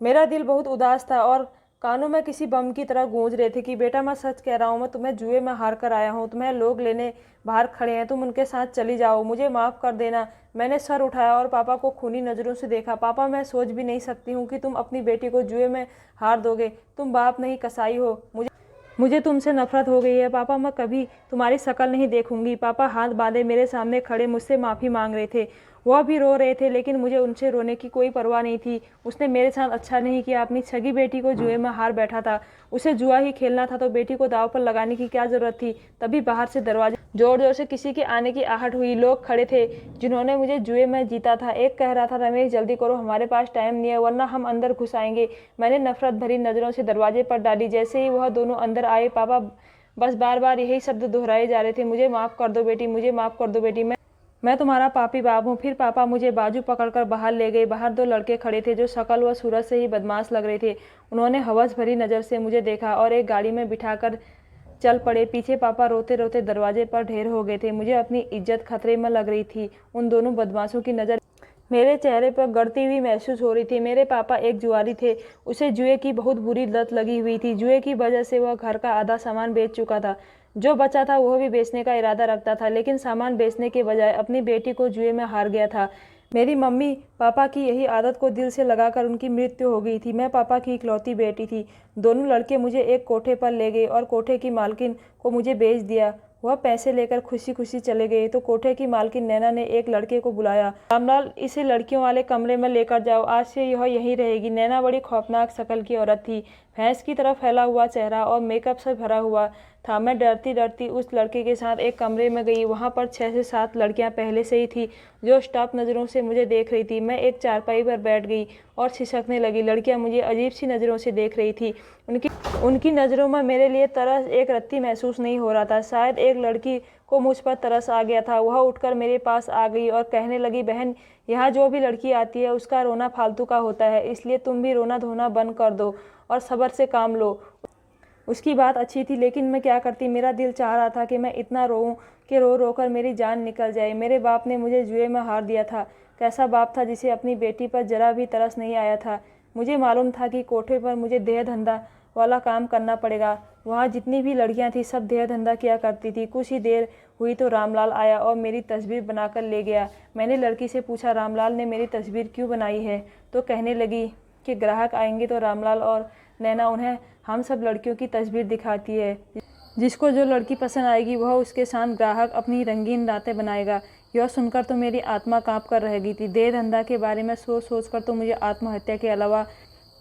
मेरा दिल बहुत उदास था और कानों में किसी बम की तरह गूंज रहे थे कि बेटा मैं सच कह रहा हूँ, मैं तुम्हें जुए में हार कर आया हूँ। तुम्हें लोग लेने बाहर खड़े हैं, तुम उनके साथ चली जाओ, मुझे माफ़ कर देना। मैंने सर उठाया और पापा को खूनी नज़रों से देखा। पापा, मैं सोच भी नहीं सकती हूँ कि तुम अपनी बेटी को जुए में हार दोगे। तुम बाप नहीं कसाई हो। मुझे तुमसे नफरत हो गई है। पापा, मैं कभी तुम्हारी शक्ल नहीं देखूंगी। पापा हाथ बांधे मेरे सामने खड़े मुझसे माफ़ी मांग रहे थे। वह भी रो रहे थे, लेकिन मुझे उनसे रोने की कोई परवाह नहीं थी। उसने मेरे साथ अच्छा नहीं किया। अपनी सगी बेटी को जुए में हार बैठा था। उसे जुआ ही खेलना था तो बेटी को दाव पर लगाने की क्या जरूरत थी। तभी बाहर से दरवाजे जोर जोर से किसी के आने की आहट हुई। लोग खड़े थे जिन्होंने मुझे जुए में जीता था। एक कह रहा था, रमेश जल्दी करो, हमारे पास टाइम नहीं है वरना हम अंदर घुस आएंगे। मैंने नफरत भरी नजरों से दरवाजे पर डाली। जैसे ही वह दोनों अंदर आए, पापा बस बार बार यही शब्द दोहराए जा रहे थे, मुझे माफ़ कर दो बेटी, मुझे माफ़ कर दो बेटी, मैं तुम्हारा पापी बाप हूँ। फिर पापा मुझे बाजू पकड़कर बाहर ले गए। बाहर दो लड़के खड़े थे जो शक्ल व सूरत से ही बदमाश लग रहे थे। उन्होंने हवस भरी नज़र से मुझे देखा और एक गाड़ी में बिठाकर चल पड़े। पीछे पापा रोते रोते दरवाजे पर ढेर हो गए थे। मुझे अपनी इज्जत खतरे में लग रही थी। उन दोनों बदमाशों की नज़र मेरे चेहरे पर गड़ती हुई महसूस हो रही थी। मेरे पापा एक जुआरी थे। उसे जुए की बहुत बुरी लत लगी हुई थी। जुए की वजह से वह घर का आधा सामान बेच चुका था। जो बचा था वह भी बेचने का इरादा रखता था, लेकिन सामान बेचने के बजाय अपनी बेटी को जुए में हार गया था। मेरी मम्मी पापा की यही आदत को दिल से लगाकर उनकी मृत्यु हो गई थी। मैं पापा की इकलौती बेटी थी। दोनों लड़के मुझे एक कोठे पर ले गए और कोठे की मालकिन को मुझे बेच दिया। वह पैसे लेकर खुशी खुशी चले गए तो कोठे की मालकिन नैना ने एक लड़के को बुलाया। रामलाल, इसे लड़कियों वाले कमरे में लेकर जाओ, आज से यह यहीं रहेगी। नैना बड़ी खौफनाक शक्ल की औरत थी। भैंस की तरह फैला हुआ चेहरा और मेकअप से भरा हुआ था। मैं डरती डरती उस लड़के के साथ एक कमरे में गई। वहाँ पर 6 से 7 लड़कियाँ पहले से ही थी जो स्टॉप नज़रों से मुझे देख रही थी। मैं एक चारपाई पर बैठ गई और सिसकने लगी। लड़कियाँ मुझे अजीब सी नज़रों से देख रही थी। उनकी उनकी नज़रों में मेरे लिए तरस एक रत्ती महसूस नहीं हो रहा था। शायद एक लड़की को मुझ पर तरस आ गया था। वह उठकर मेरे पास आ गई और कहने लगी, बहन, यहाँ जो भी लड़की आती है उसका रोना फालतू का होता है, इसलिए तुम भी रोना धोना बंद कर दो और सब्र से काम लो। उसकी बात अच्छी थी, लेकिन मैं क्या करती। मेरा दिल चाह रहा था कि मैं इतना रोऊं कि रो रो कर मेरी जान निकल जाए। मेरे बाप ने मुझे जुए में हार दिया था। कैसा बाप था जिसे अपनी बेटी पर जरा भी तरस नहीं आया था। मुझे मालूम था कि कोठे पर मुझे देह धंधा वाला काम करना पड़ेगा। वहाँ जितनी भी लड़कियाँ थी सब देह धंधा किया करती थी। कुछ ही देर हुई तो रामलाल आया और मेरी तस्वीर बनाकर ले गया। मैंने लड़की से पूछा, रामलाल ने मेरी तस्वीर क्यों बनाई है? तो कहने लगी कि ग्राहक आएंगे तो रामलाल और नैना उन्हें हम सब लड़कियों की तस्वीर दिखाती है। जिसको जो लड़की पसंद आएगी वह उसके साथ ग्राहक अपनी रंगीन रातें बनाएगा। यह सुनकर तो मेरी आत्मा कांप कर रह गई थी। देह धंधा के बारे में सोच सोच कर तो मुझे आत्महत्या के अलावा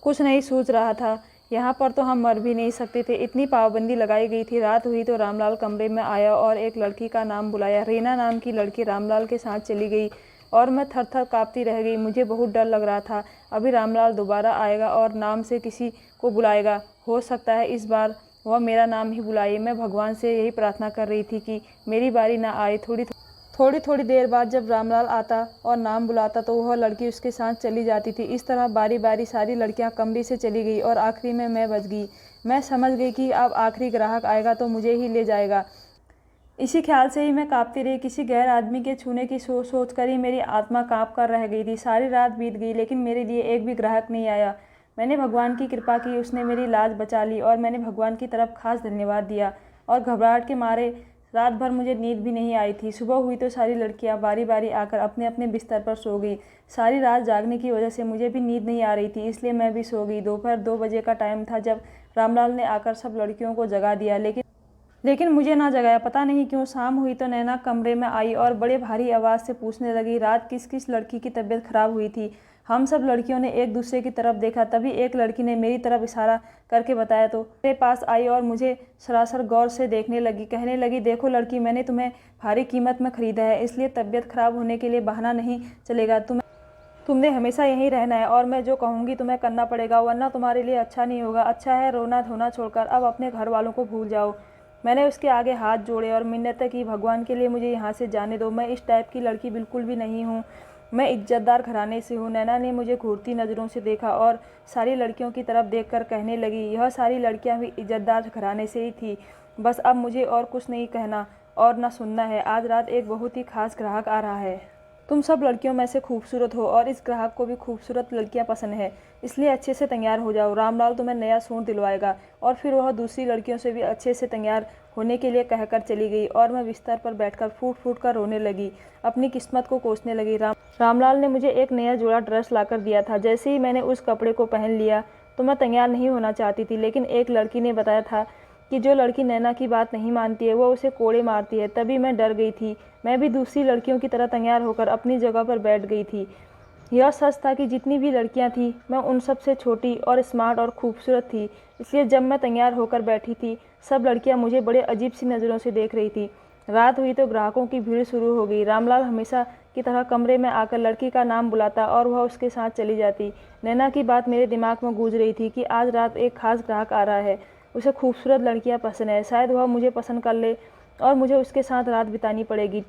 कुछ नहीं सूझ रहा था। यहाँ पर तो हम मर भी नहीं सकते थे, इतनी पाबंदी लगाई गई थी। रात हुई तो रामलाल कमरे में आया और एक लड़की का नाम बुलाया। रीना नाम की लड़की रामलाल के साथ चली गई और मैं थर थर काँपती रह गई। मुझे बहुत डर लग रहा था, अभी रामलाल दोबारा आएगा और नाम से किसी को बुलाएगा। हो सकता है इस बार वह मेरा नाम ही बुलाए। मैं भगवान से यही प्रार्थना कर रही थी कि मेरी बारी ना आए। थोड़ी देर बाद जब रामलाल आता और नाम बुलाता तो वह लड़की उसके साथ चली जाती थी। इस तरह बारी बारी सारी लड़कियां कमरे से चली गई और आखिरी में मैं बच गई। मैं समझ गई कि अब आखिरी ग्राहक आएगा तो मुझे ही ले जाएगा। इसी ख्याल से ही मैं काँपती रही। किसी गैर आदमी के छूने की सोच सोच कर ही मेरी आत्मा काँप कर रह गई थी। सारी रात बीत गई लेकिन मेरे लिए एक भी ग्राहक नहीं आया। मैंने भगवान की कृपा की, उसने मेरी लाज बचा ली और मैंने भगवान की तरफ खास धन्यवाद दिया। और घबराहट के मारे रात भर मुझे नींद भी नहीं आई थी। सुबह हुई तो सारी लड़कियां बारी बारी आकर अपने अपने बिस्तर पर सो गई। सारी रात जागने की वजह से मुझे भी नींद नहीं आ रही थी, इसलिए मैं भी सो गई। दोपहर 2 बजे का टाइम था जब रामलाल ने आकर सब लड़कियों को जगा दिया, लेकिन मुझे ना जगाया। पता नहीं क्यों। शाम हुई तो नैना कमरे में आई और बड़े भारी आवाज़ से पूछने लगी, रात किस किस लड़की की तबीयत खराब हुई थी? हम सब लड़कियों ने एक दूसरे की तरफ देखा। तभी एक लड़की ने मेरी तरफ इशारा करके बताया तो मेरे पास आई और मुझे सरासर गौर से देखने लगी। कहने लगी, देखो लड़की, मैंने तुम्हें भारी कीमत में ख़रीदा है, इसलिए तबीयत खराब होने के लिए बहाना नहीं चलेगा। तुमने हमेशा यहीं रहना है और मैं जो कहूँगी तुम्हें करना पड़ेगा, वरना तुम्हारे लिए अच्छा नहीं होगा। अच्छा है, रोना धोना छोड़कर अब अपने घर वालों को भूल जाओ। मैंने उसके आगे हाथ जोड़े और मिन्नतें की, भगवान के लिए मुझे यहाँ से जाने दो। मैं इस टाइप की लड़की बिल्कुल भी नहीं हूँ। मैं इज्जतदार घराने से हूँ। नैना ने मुझे घूरती नज़रों से देखा और सारी लड़कियों की तरफ देखकर कहने लगी, यह सारी लड़कियाँ भी इज्जतदार घराने से ही थी। बस अब मुझे और कुछ नहीं कहना और न सुनना है। आज रात एक बहुत ही खास ग्राहक आ रहा है। तुम सब लड़कियों में से खूबसूरत हो और इस ग्राहक को भी खूबसूरत लड़कियां पसंद है, इसलिए अच्छे से तैयार हो जाओ। रामलाल तुम्हें नया सूट दिलवाएगा। और फिर वह दूसरी लड़कियों से भी अच्छे से तैयार होने के लिए कहकर चली गई और मैं बिस्तर पर बैठकर फूट फूट कर रोने लगी, अपनी किस्मत को कोसने लगी। रामलाल ने मुझे एक नया जोड़ा ड्रेस लाकर दिया था। जैसे ही मैंने उस कपड़े को पहन लिया तो मैं तैयार नहीं होना चाहती थी, लेकिन एक लड़की ने बताया था कि जो लड़की नैना की बात नहीं मानती है वो उसे कोड़े मारती है। तभी मैं डर गई थी। मैं भी दूसरी लड़कियों की तरह तैयार होकर अपनी जगह पर बैठ गई थी। यह सच था कि जितनी भी लड़कियां थीं मैं उन सब से छोटी और स्मार्ट और खूबसूरत थी। इसलिए जब मैं तैयार होकर बैठी थी सब लड़कियां मुझे बड़े अजीब सी नज़रों से देख रही थी। रात हुई तो ग्राहकों की भीड़ शुरू हो गई। रामलाल हमेशा की तरह कमरे में आकर लड़की का नाम बुलाता और वह उसके साथ चली जाती। नैना की बात मेरे दिमाग में गूंज रही थी कि आज रात एक खास ग्राहक आ रहा है, उसे खूबसूरत लड़कियां पसंद है, शायद वह मुझे पसंद कर ले और मुझे उसके साथ रात बितानी पड़ेगी।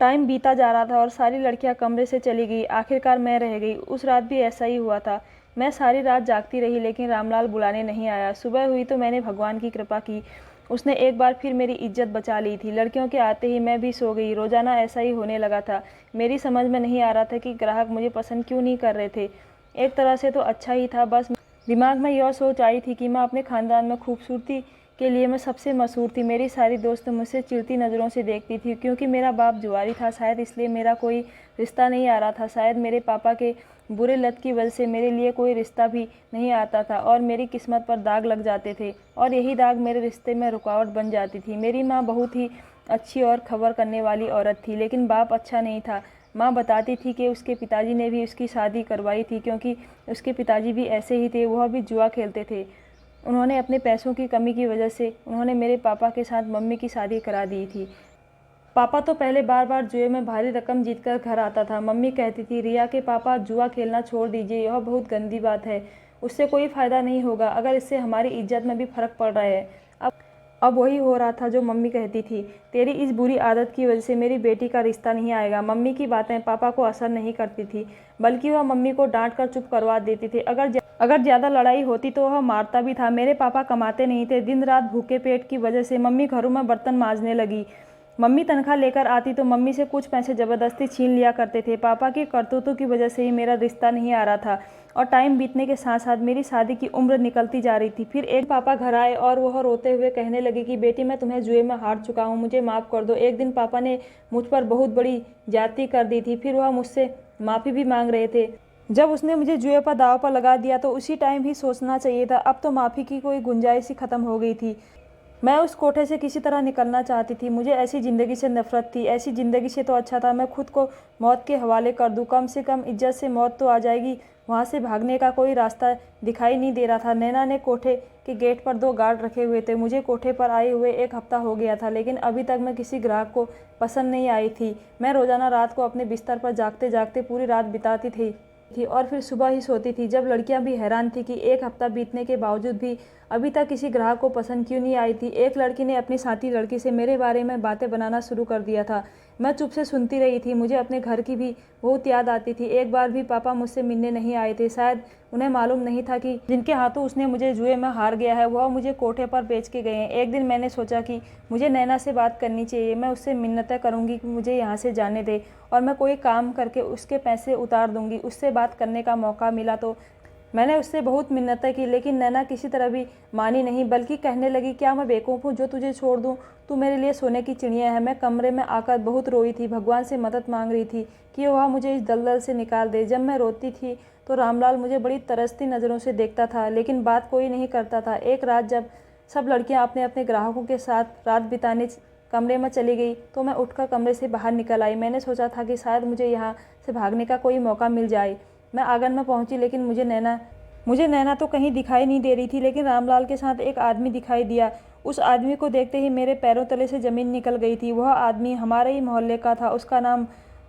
टाइम बीता जा रहा था और सारी लड़कियां कमरे से चली गई। आखिरकार मैं रह गई। उस रात भी ऐसा ही हुआ था। मैं सारी रात जागती रही लेकिन रामलाल बुलाने नहीं आया। सुबह हुई तो मैंने भगवान की कृपा की, उसने एक बार फिर मेरी इज्जत बचा ली थी। लड़कियों के आते ही मैं भी सो गई। रोजाना ऐसा ही होने लगा था। मेरी समझ में नहीं आ रहा था कि ग्राहक मुझे पसंद क्यों नहीं कर रहे थे। एक तरह से तो अच्छा ही था, बस दिमाग में यह सोच आई थी कि मैं अपने खानदान में खूबसूरती के लिए मैं सबसे मशहूर थी। मेरी सारी दोस्त मुझसे चिढ़ती नज़रों से देखती थी क्योंकि मेरा बाप जुआरी था। शायद इसलिए मेरा कोई रिश्ता नहीं आ रहा था। शायद मेरे पापा के बुरे लत की वजह से मेरे लिए कोई रिश्ता भी नहीं आता था और मेरी किस्मत पर दाग लग जाते थे और यही दाग मेरे रिश्ते में रुकावट बन जाती थी। मेरी माँ बहुत ही अच्छी और खबर करने वाली औरत थी, लेकिन बाप अच्छा नहीं था। माँ बताती थी कि उसके पिताजी ने भी उसकी शादी करवाई थी क्योंकि उसके पिताजी भी ऐसे ही थे, वह भी जुआ खेलते थे। उन्होंने अपने पैसों की कमी की वजह से उन्होंने मेरे पापा के साथ मम्मी की शादी करा दी थी। पापा तो पहले बार बार जुए में भारी रकम जीतकर घर आता था। मम्मी कहती थी, रिया के पापा जुआ खेलना छोड़ दीजिए, यह बहुत गंदी बात है, उससे कोई फ़ायदा नहीं होगा, अगर इससे हमारी इज्जत में भी फ़र्क पड़ रहा है। अब वही हो रहा था जो मम्मी कहती थी। तेरी इस बुरी आदत की वजह से मेरी बेटी का रिश्ता नहीं आएगा। मम्मी की बातें पापा को असर नहीं करती थी, बल्कि वह मम्मी को डांट कर चुप करवा देती थी। अगर ज़्यादा लड़ाई होती तो वह मारता भी था। मेरे पापा कमाते नहीं थे। दिन रात भूखे पेट की वजह से मम्मी घरों में बर्तन मांजने लगी। मम्मी तनख्वाह लेकर आती तो मम्मी से कुछ पैसे ज़बरदस्ती छीन लिया करते थे। पापा की करतूतों की वजह से ही मेरा रिश्ता नहीं आ रहा था और टाइम बीतने के साथ साथ मेरी शादी की उम्र निकलती जा रही थी। फिर एक पापा घर आए और वह रोते हुए कहने लगे कि बेटी, मैं तुम्हें जुए में हार चुका हूँ, मुझे माफ़ कर दो। एक दिन पापा ने मुझ पर बहुत बड़ी ज्यादती कर दी थी। फिर वह मुझसे माफ़ी भी मांग रहे थे। जब उसने मुझे जुए पर दाव पर लगा दिया तो उसी टाइम ही सोचना चाहिए था। अब तो माफ़ी की कोई गुंजाइश ही ख़त्म हो गई थी। मैं उस कोठे से किसी तरह निकलना चाहती थी। मुझे ऐसी ज़िंदगी से नफरत थी। ऐसी ज़िंदगी से तो अच्छा था मैं खुद को मौत के हवाले कर दूं। कम से कम इज्जत से मौत तो आ जाएगी। वहाँ से भागने का कोई रास्ता दिखाई नहीं दे रहा था। नैना ने कोठे के गेट पर 2 गार्ड रखे हुए थे। मुझे कोठे पर आए हुए 1 हफ्ता हो गया था, लेकिन अभी तक मैं किसी ग्राहक को पसंद नहीं आई थी। मैं रोज़ाना रात को अपने बिस्तर पर जागते जागते पूरी रात बिताती थी और फिर सुबह ही सोती थी। जब लड़कियां भी हैरान थी कि 1 हफ्ता बीतने के बावजूद भी अभी तक किसी ग्राहक को पसंद क्यों नहीं आई थी। एक लड़की ने अपनी साथी लड़की से मेरे बारे में बातें बनाना शुरू कर दिया था। मैं चुप से सुनती रही थी। मुझे अपने घर की भी बहुत याद आती थी। एक बार भी पापा मुझसे मिलने नहीं आए थे। शायद उन्हें मालूम नहीं था कि जिनके हाथों उसने मुझे जुए में हार गया है वह मुझे कोठे पर बेच के गए हैं। एक दिन मैंने सोचा कि मुझे नैना से बात करनी चाहिए। मैं उससे मिन्नतें करूंगी कि मुझे यहाँ से जाने दे और मैं कोई काम करके उसके पैसे उतार दूंगी। उससे बात करने का मौका मिला तो मैंने उससे बहुत मिन्नतें की, लेकिन नैना किसी तरह भी मानी नहीं, बल्कि कहने लगी, क्या मैं बेवकूफ़ हूँ जो तुझे छोड़ दूँ? तू मेरे लिए सोने की चिड़िया है। मैं कमरे में आकर बहुत रोई थी, भगवान से मदद मांग रही थी कि वह मुझे इस दलदल से निकाल दे। जब मैं रोती थी तो रामलाल मुझे बड़ी तरसती नज़रों से देखता था, लेकिन बात कोई नहीं करता था। एक रात जब सब लड़कियाँ अपने अपने ग्राहकों के साथ रात बिताने कमरे में चली गई तो मैं उठकर कमरे से बाहर निकल आई। मैंने सोचा था कि शायद मुझे यहाँ से भागने का कोई मौका मिल जाए। मैं आंगन में पहुंची, लेकिन मुझे नैना तो कहीं दिखाई नहीं दे रही थी, लेकिन रामलाल के साथ एक आदमी दिखाई दिया। उस आदमी को देखते ही मेरे पैरों तले से ज़मीन निकल गई थी। वह आदमी हमारे ही मोहल्ले का था। उसका नाम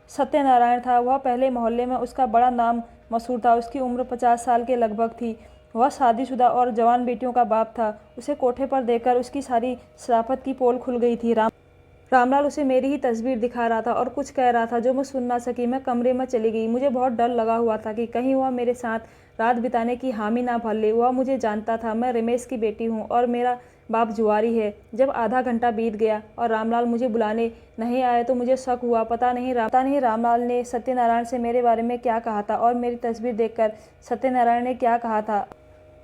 सत्यनारायण था। वह पहले मोहल्ले में उसका बड़ा नाम मशहूर था। उसकी उम्र 50 साल के लगभग थी। वह शादीशुदा और जवान बेटियों का बाप था। उसे कोठे पर देखकर उसकी सारी शराफत की पोल खुल गई थी। रामलाल उसे मेरी ही तस्वीर दिखा रहा था और कुछ कह रहा था जो मैं सुन ना सकी। मैं कमरे में चली गई। मुझे बहुत डर लगा हुआ था कि कहीं वह मेरे साथ रात बिताने की हामी ना भर ले। वह मुझे जानता था। मैं रमेश की बेटी हूँ और मेरा बाप जुआरी है। जब आधा घंटा बीत गया और रामलाल मुझे बुलाने नहीं आए तो मुझे शक हुआ। पता नहीं रामलाल ने सत्यनारायण से मेरे बारे में क्या कहा था और मेरी तस्वीर देखकर सत्यनारायण ने क्या कहा था।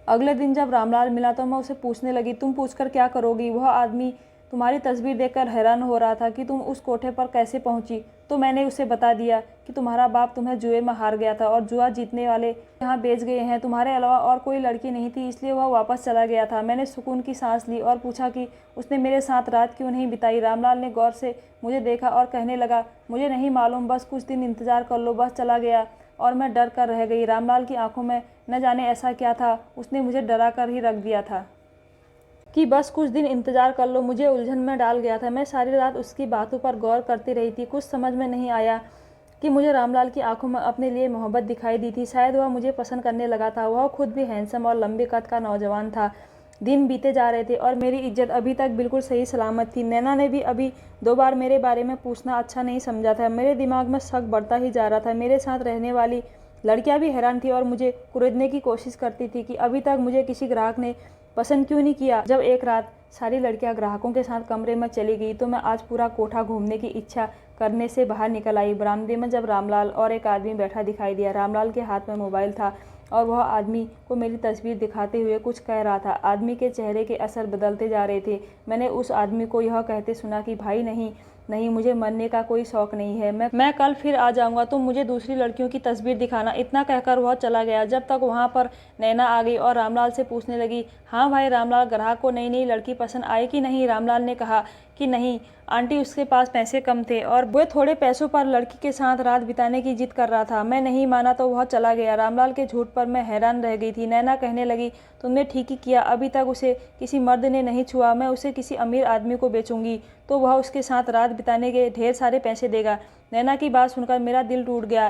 अगले दिन जब रामलाल मिला तो मैं उसे पूछने लगी, तुम पूछकर क्या करोगी? वह आदमी तुम्हारी तस्वीर देखकर हैरान हो रहा था कि तुम उस कोठे पर कैसे पहुंची। तो मैंने उसे बता दिया कि तुम्हारा बाप तुम्हें जुए में हार गया था और जुआ जीतने वाले यहाँ बेच गए हैं। तुम्हारे अलावा और कोई लड़की नहीं थी, इसलिए वह वापस चला गया था। मैंने सुकून की सांस ली और पूछा कि उसने मेरे साथ रात क्यों नहीं बिताई। रामलाल ने गौर से मुझे देखा और कहने लगा, मुझे नहीं मालूम, बस कुछ दिन इंतजार कर लो। बस चला गया और मैं डर कर रह गई। रामलाल की आंखों में न जाने ऐसा क्या था, उसने मुझे डरा कर ही रख दिया था कि बस कुछ दिन इंतज़ार कर लो। मुझे उलझन में डाल गया था। मैं सारी रात उसकी बातों पर गौर करती रही थी। कुछ समझ में नहीं आया कि मुझे रामलाल की आंखों में अपने लिए मोहब्बत दिखाई दी थी। शायद वह मुझे पसंद करने लगा था। वह खुद भी हैंडसम और लंबे कद का नौजवान था। दिन बीते जा रहे थे और मेरी इज्जत अभी तक बिल्कुल सही सलामत थी। नैना ने भी अभी 2 बार मेरे बारे में पूछना अच्छा नहीं समझा था। मेरे दिमाग में शक बढ़ता ही जा रहा था। मेरे साथ रहने वाली लड़कियां भी हैरान थी और मुझे कुरेदने की कोशिश करती थी कि अभी तक मुझे किसी ग्राहक ने पसंद क्यों नहीं किया। जब एक रात सारी लड़कियां ग्राहकों के साथ कमरे में चली गई तो मैं आज पूरा कोठा घूमने की इच्छा करने से बाहर निकल आई। बरामदे में जब रामलाल और एक आदमी बैठा दिखाई दिया। रामलाल के हाथ में मोबाइल था और वह आदमी को मेरी तस्वीर दिखाते हुए कुछ कह रहा था। आदमी के चेहरे के असर बदलते जा रहे थे। मैंने उस आदमी को यह कहते सुना कि भाई नहीं, मुझे मरने का कोई शौक नहीं है। मैं कल फिर आ जाऊंगा, तुम मुझे दूसरी लड़कियों की तस्वीर दिखाना। इतना कहकर वह चला गया। जब तक वहां पर नैना आ गई और रामलाल से पूछने लगी, हाँ भाई रामलाल, ग्राहक को नई लड़की पसंद आई कि नहीं? रामलाल ने कहा कि नहीं आंटी, उसके पास पैसे कम थे और वह थोड़े पैसों पर लड़की के साथ रात बिताने की जिद कर रहा था। मैं नहीं माना तो वह चला गया। रामलाल के झूठ पर मैं हैरान रह गई थी। नैना कहने लगी, तुमने ठीक ही किया, अभी तक उसे किसी मर्द ने नहीं छुआ। मैं उसे किसी अमीर आदमी को बेचूंगी तो वह उसके साथ रात बिताने के ढेर सारे पैसे देगा। नैना की बात सुनकर मेरा दिल टूट गया।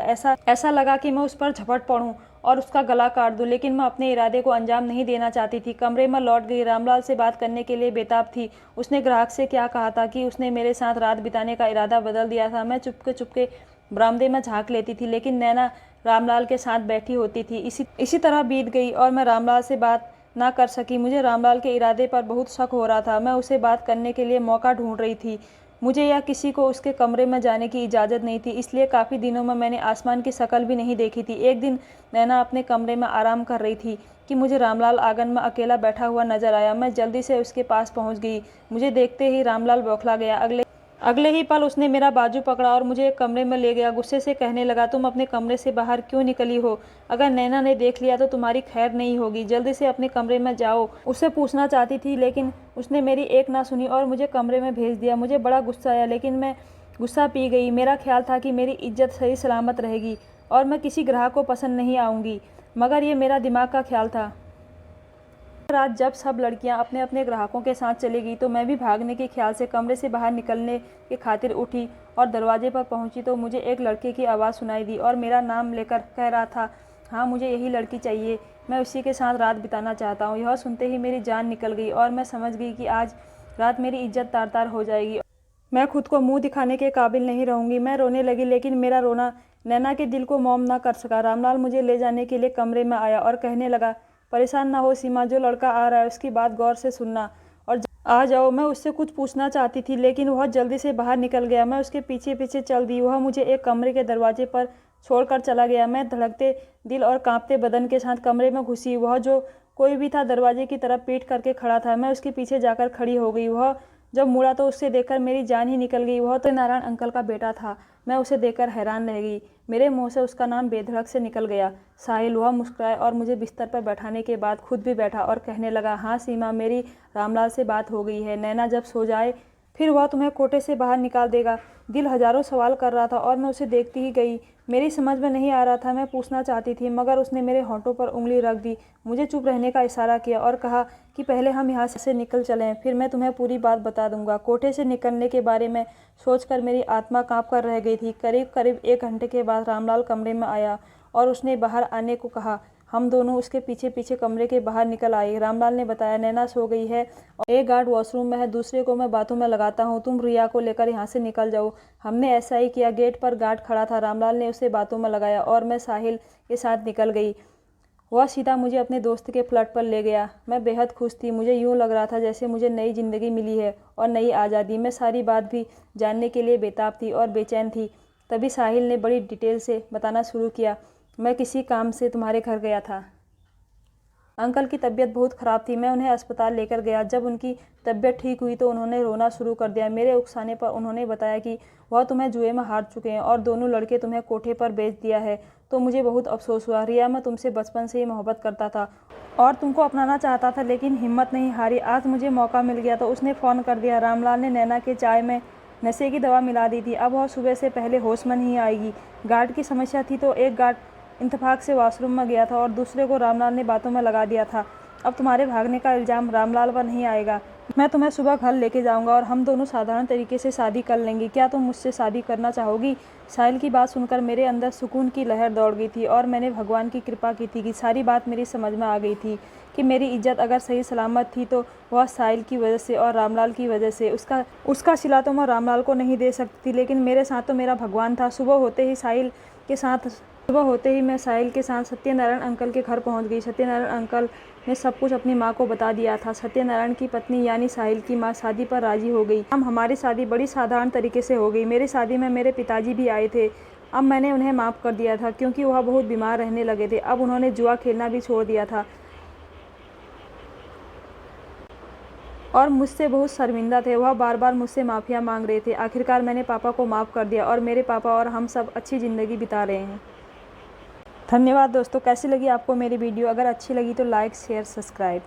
ऐसा लगा कि मैं उस पर झपट पड़ूं और उसका गला काट दूं, लेकिन मैं अपने इरादे को अंजाम नहीं देना चाहती थी। कमरे में लौट गई। रामलाल से बात करने के लिए बेताब थी। उसने ग्राहक से क्या कहा था कि उसने मेरे साथ रात बिताने का इरादा बदल दिया था। मैं चुपके बरामदे में झांक लेती थी, लेकिन नैना रामलाल के साथ बैठी होती थी। इसी तरह बीत गई और मैं रामलाल से बात ना कर सकी। मुझे रामलाल के इरादे पर बहुत शक हो रहा था। मैं उसे बात करने के लिए मौका ढूंढ रही थी। मुझे या किसी को उसके कमरे में जाने की इजाज़त नहीं थी, इसलिए काफ़ी दिनों में मैंने आसमान की शक्ल भी नहीं देखी थी। एक दिन नैना अपने कमरे में आराम कर रही थी कि मुझे रामलाल आंगन में अकेला बैठा हुआ नजर आया। मैं जल्दी से उसके पास पहुंच गई। मुझे देखते ही रामलाल बौखला गया। अगले ही पल उसने मेरा बाजू पकड़ा और मुझे एक कमरे में ले गया। गुस्से से कहने लगा, तुम अपने कमरे से बाहर क्यों निकली हो? अगर नैना ने देख लिया तो तुम्हारी खैर नहीं होगी। जल्दी से अपने कमरे में जाओ। उससे पूछना चाहती थी, लेकिन उसने मेरी एक ना सुनी और मुझे कमरे में भेज दिया। मुझे बड़ा गुस्सा आया, लेकिन मैं गुस्सा पी गई। मेरा ख्याल था कि मेरी इज्जत सही सलामत रहेगी और मैं किसी ग्राहक को पसंद नहीं आऊँगी, मगर ये मेरा दिमाग का ख्याल था। रात जब सब लड़कियां अपने अपने ग्राहकों के साथ चली गई तो मैं भी भागने के ख्याल से कमरे से बाहर निकलने की खातिर उठी और दरवाजे पर पहुंची तो मुझे एक लड़के की आवाज़ सुनाई दी और मेरा नाम लेकर कह रहा था, हाँ मुझे यही लड़की चाहिए, मैं उसी के साथ रात बिताना चाहता हूँ। यह सुनते ही मेरी जान निकल गई और मैं समझ गई कि आज रात मेरी इज्जत तार तार हो जाएगी। मैं खुद को मुंह दिखाने के काबिल नहीं रहूँगी। मैं रोने लगी, लेकिन मेरा रोना नैना के दिल को मौम ना कर सका। रामलाल मुझे ले जाने के लिए कमरे में आया और कहने लगा, परेशान ना हो सीमा, जो लड़का आ रहा है उसकी बात गौर से सुनना और आ जाओ। मैं उससे कुछ पूछना चाहती थी, लेकिन वह जल्दी से बाहर निकल गया। मैं उसके पीछे पीछे चल दी। वह मुझे एक कमरे के दरवाजे पर छोड़कर चला गया। मैं धड़कते दिल और कांपते बदन के साथ कमरे में घुसी। वह जो कोई भी था दरवाजे की तरफ पीठ करके खड़ा था। मैं उसके पीछे जाकर खड़ी हो गई। वह जब मुड़ा तो उससे देखकर मेरी जान ही निकल गई। वह तो नारायण अंकल का बेटा था। मैं उसे देखकर हैरान रह गई। मेरे मुंह से उसका नाम बेधड़क से निकल गया, साहिल। वह मुस्कुराया और मुझे बिस्तर पर बैठाने के बाद खुद भी बैठा और कहने लगा, हाँ सीमा, मेरी रामलाल से बात हो गई है। नैना जब सो जाए फिर वह तुम्हें कोटे से बाहर निकाल देगा। दिल हजारों सवाल कर रहा था और मैं उसे देखती ही गई। मेरी समझ में नहीं आ रहा था। मैं पूछना चाहती थी, मगर उसने मेरे होंठों पर उंगली रख दी, मुझे चुप रहने का इशारा किया और कहा कि पहले हम यहाँ से निकल चलें, फिर मैं तुम्हें पूरी बात बता दूंगा। कोठे से निकलने के बारे में सोचकर मेरी आत्मा काँप कर रह गई थी। करीब 1 घंटे के बाद रामलाल कमरे में आया और उसने बाहर आने को कहा। हम दोनों उसके पीछे पीछे कमरे के बाहर निकल आए। रामलाल ने बताया, नैना सो गई है और एक गार्ड वॉशरूम में है, दूसरे को मैं बातों में लगाता हूँ, तुम रिया को लेकर यहाँ से निकल जाओ। हमने ऐसा ही किया। गेट पर गार्ड खड़ा था। रामलाल ने उसे बातों में लगाया और मैं साहिल के साथ निकल गई। वह सीधा मुझे अपने दोस्त के फ्लैट पर ले गया। मैं बेहद खुश थी। मुझे यूँ लग रहा था जैसे मुझे नई ज़िंदगी मिली है और नई आज़ादी। मैं सारी बात भी जानने के लिए बेताब थी और बेचैन थी। तभी साहिल ने बड़ी डिटेल से बताना शुरू किया। मैं किसी काम से तुम्हारे घर गया था। अंकल की तबीयत बहुत ख़राब थी। मैं उन्हें अस्पताल लेकर गया। जब उनकी तबीयत ठीक हुई तो उन्होंने रोना शुरू कर दिया। मेरे उकसाने पर उन्होंने बताया कि वह तुम्हें जुए में हार चुके हैं और दोनों लड़के तुम्हें कोठे पर बेच दिया है। तो मुझे बहुत अफसोस हुआ। रिया, मैं तुमसे बचपन से ही मोहब्बत करता था और तुमको अपनाना चाहता था, लेकिन हिम्मत नहीं हारी। आज मुझे मौका मिल गया तो उसने फ़ोन कर दिया। रामलाल ने नैना के चाय में नशे की दवा मिला दी थी। अब वह सुबह से पहले होश में नहीं आएगी। गार्ड की समस्या थी तो एक गार्ड इत्तेफाक से वॉशरूम में गया था और दूसरे को रामलाल ने बातों में लगा दिया था। अब तुम्हारे भागने का इल्ज़ाम रामलाल पर नहीं आएगा। मैं तुम्हें सुबह घर लेके जाऊंगा और हम दोनों साधारण तरीके से शादी कर लेंगे। क्या तुम मुझसे शादी करना चाहोगी? साहिल की बात सुनकर मेरे अंदर सुकून की लहर दौड़ गई थी और मैंने भगवान की कृपा की थी कि सारी बात मेरी समझ में आ गई थी कि मेरी इज्जत अगर सही सलामत थी तो वह साहिल की वजह से और रामलाल की वजह से। उसका सिला तो मैं रामलाल को नहीं दे सकती थी, लेकिन मेरे साथ तो मेरा भगवान था। सुबह होते ही मैं साहिल के साथ सत्यनारायण अंकल के घर पहुंच गई। सत्यनारायण अंकल ने सब कुछ अपनी माँ को बता दिया था। सत्यनारायण की पत्नी यानी साहिल की माँ शादी पर राजी हो गई। हमारी शादी बड़ी साधारण तरीके से हो गई। मेरी शादी में मेरे पिताजी भी आए थे। अब मैंने उन्हें माफ़ कर दिया था क्योंकि वह बहुत बीमार रहने लगे थे। अब उन्होंने जुआ खेलना भी छोड़ दिया था और मुझसे बहुत शर्मिंदा थे। वह बार बार मुझसे माफ़िया मांग रहे थे। आखिरकार मैंने पापा को माफ़ कर दिया और मेरे पापा और हम सब अच्छी ज़िंदगी बिता रहे हैं। धन्यवाद दोस्तों। कैसी लगी आपको मेरी वीडियो? अगर अच्छी लगी तो लाइक, शेयर, सब्सक्राइब।